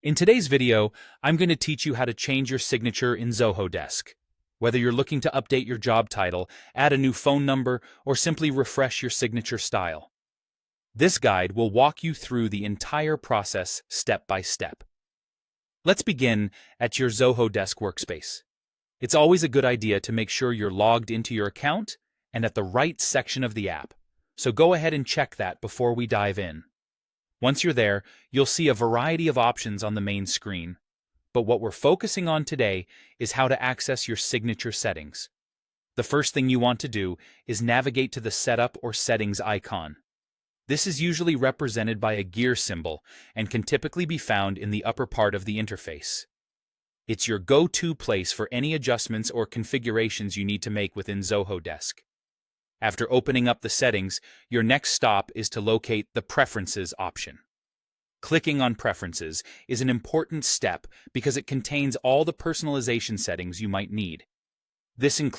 In today's video, I'm going to teach you how to change your signature in Zoho Desk. Whether you're looking to update your job title, add a new phone number, or simply refresh your signature style. This guide will walk you through the entire process step by step. Let's begin at your Zoho Desk workspace. It's always a good idea to make sure you're logged into your account and at the right section of the app, so go ahead and check that before we dive in. Once you're there, you'll see a variety of options on the main screen. But what we're focusing on today is how to access your signature settings. The first thing you want to do is navigate to the Setup or Settings icon. This is usually represented by a gear symbol and can typically be found in the upper part of the interface. It's your go-to place for any adjustments or configurations you need to make within Zoho Desk. After opening up the settings, your next stop is to locate the Preferences option. Clicking on Preferences is an important step because it contains all the personalization settings you might need. This includes